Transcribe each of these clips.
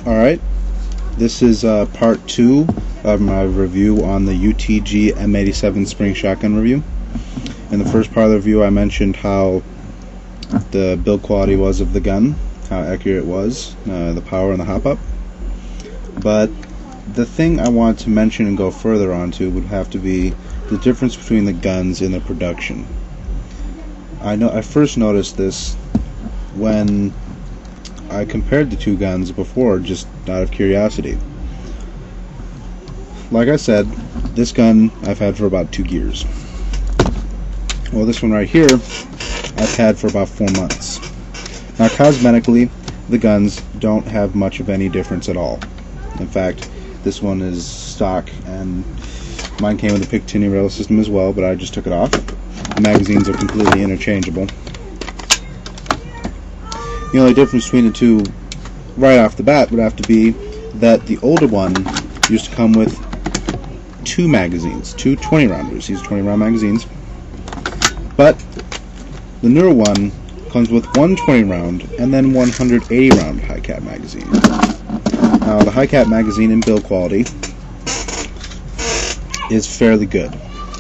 Alright, this is part 2 of my review on the UTG M87 Spirng Shotgun review. In the first part of the review I mentioned how the build quality was of the gun, how accurate it was, the power and the hop up. But the thing I wanted to mention and go further onto would have to be the difference between the guns in their production. I first noticed this when I compared the two guns before, just out of curiosity. Like I said, this gun I've had for about 2 years. Well, this one right here I've had for about 4 months. Now, cosmetically, the guns don't have much of any difference at all. In fact, this one is stock, and mine came with a Picatinny rail system as well, but I just took it off. The magazines are completely interchangeable. The only difference between the two right off the bat would have to be that the older one used to come with 2 magazines, 2 20-rounders. These are 20-round magazines. But the newer one comes with 1 20-round and then 180-round high-cap magazine. Now, the high-cap magazine in build quality is fairly good.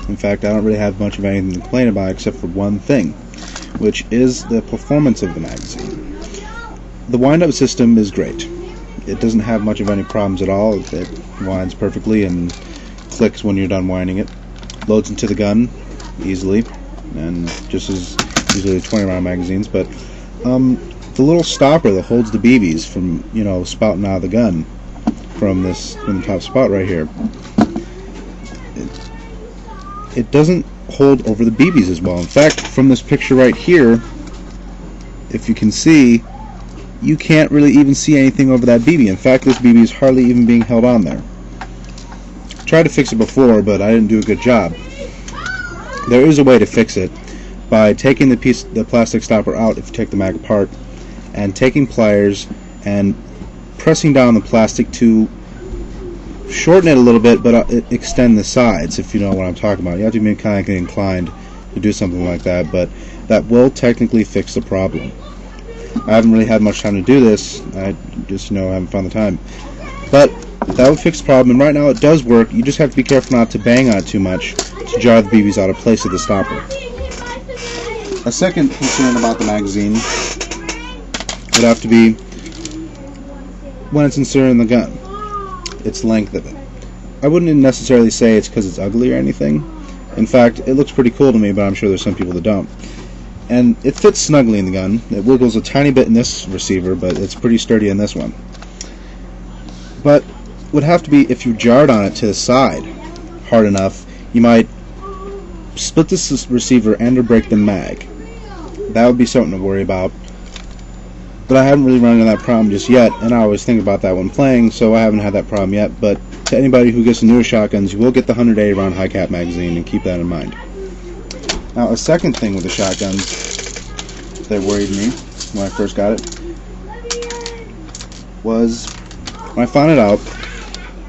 In fact, I don't really have much of anything to complain about except for one thing, which is the performance of the magazine. The wind-up system is great. It doesn't have much of any problems at all. It winds perfectly and clicks when you're done winding it. Loads into the gun easily, and just as easily as 20-round magazines. But the little stopper that holds the BBs from, spouting out of the gun from the top spot right here, it doesn't hold over the BBs as well. In fact, from this picture right here, if you can see, you can't really even see anything over that BB. In fact, this BB is hardly even being held on there. Tried to fix it before, but I didn't do a good job. There is a way to fix it by taking the plastic stopper out if you take the mag apart, and taking pliers and pressing down the plastic to shorten it a little bit, but extend the sides, if you know what I'm talking about. You have to be mechanically inclined to do something like that, but that will technically fix the problem. I haven't really had much time to do this. I just, haven't found the time. But that would fix the problem, and right now it does work. You just have to be careful not to bang on it too much to jar the BBs out of place of the stopper. A second concern about the magazine would have to be when it's inserted in the gun, its length of it. I wouldn't necessarily say it's because it's ugly or anything. In fact, it looks pretty cool to me, but I'm sure there's some people that don't. And it fits snugly in the gun. It wiggles a tiny bit in this receiver, but it's pretty sturdy in this one. But would have to be if you jarred on it to the side hard enough, you might split this receiver and or break the mag. That would be something to worry about. But I haven't really run into that problem just yet, and I always think about that when playing, so I haven't had that problem yet. But to anybody who gets the newer shotguns, you will get the 180 round high cap magazine, and keep that in mind. Now, a second thing with the shotguns that worried me when I first got it was when I found it out,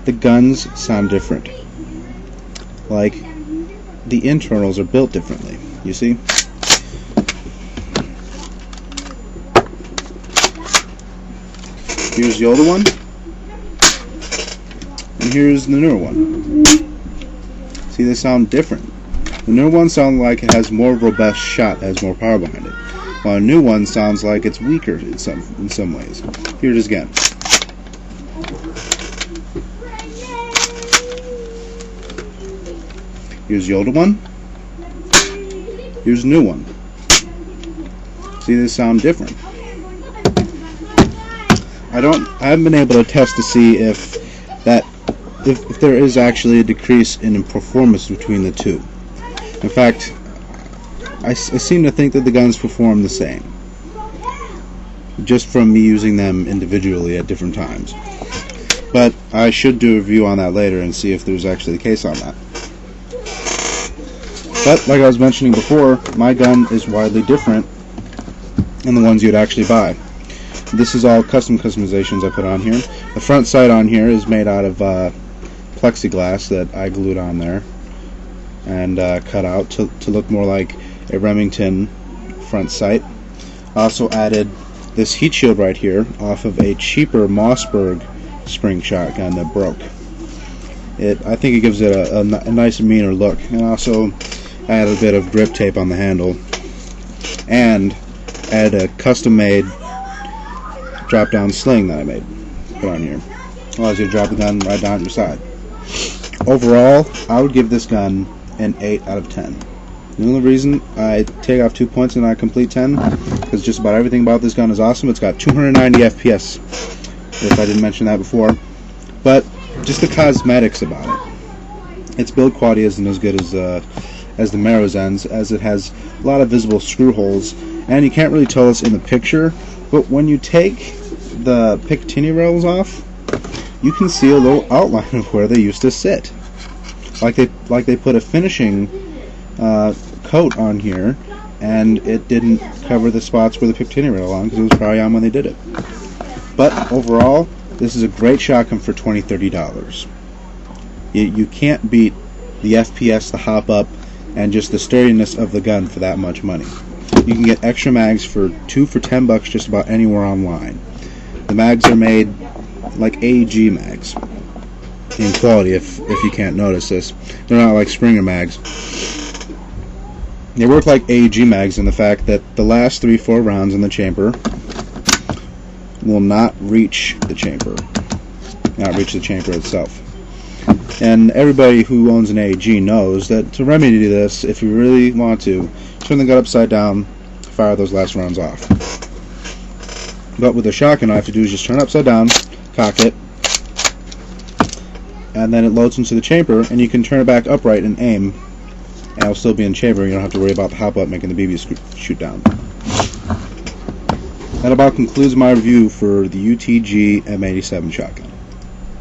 the guns sound different. Like, the internals are built differently, you see? Here's the older one, and here's the newer one. See, they sound different. The newer one sounds like it has more robust shot, has more power behind it, while a new one sounds like it's weaker in some ways. Here it is again. Here's the older one. Here's the new one. See, they sound different. I haven't been able to test to see if there is actually a decrease in performance between the two. In fact, I seem to think that the guns perform the same, just from me using them individually at different times. But I should do a review on that later and see if there's actually a case on that. But like I was mentioning before, my gun is widely different than the ones you'd actually buy. This is all customizations I put on here. The front sight on here is made out of plexiglass that I glued on there and cut out to look more like a Remington front sight. I also added this heat shield right here off of a cheaper Mossberg Spirng shotgun that broke. I think it gives it a nice, meaner look, and also add a bit of grip tape on the handle, and add a custom-made drop-down sling that I made. Put on here. Allows you to drop the gun right down your side. Overall, I would give this gun an 8 out of 10. The only reason I take off 2 points and I complete 10 because just about everything about this gun is awesome. It's got 290 FPS, if I didn't mention that before. But just the cosmetics about it. Its build quality isn't as good as the Marozens, as it has a lot of visible screw holes, and you can't really tell this in the picture, but when you take the Picatinny rails off, you can see a little outline of where they used to sit. Like they put a finishing coat on here, and it didn't cover the spots where the Picatinny rail on because it was probably on when they did it. But overall, this is a great shotgun for $20–30. You can't beat the FPS, the hop up, and just the sturdiness of the gun for that much money. You can get extra mags for $10 just about anywhere online. The mags are made like AEG mags in quality, if you can't notice this. They're not like Springer mags. They work like AEG mags in the fact that the last 3-4 rounds in the chamber will not reach the chamber itself. And everybody who owns an AEG knows that to remedy this, if you really want to, turn the gun upside down, fire those last rounds off. But with a shotgun, all I have to do is just turn it upside down, cock it, and then it loads into the chamber, and you can turn it back upright and aim, and it'll still be in chamber. You don't have to worry about the hop up making the BB shoot down. That about concludes my review for the UTG M87 shotgun.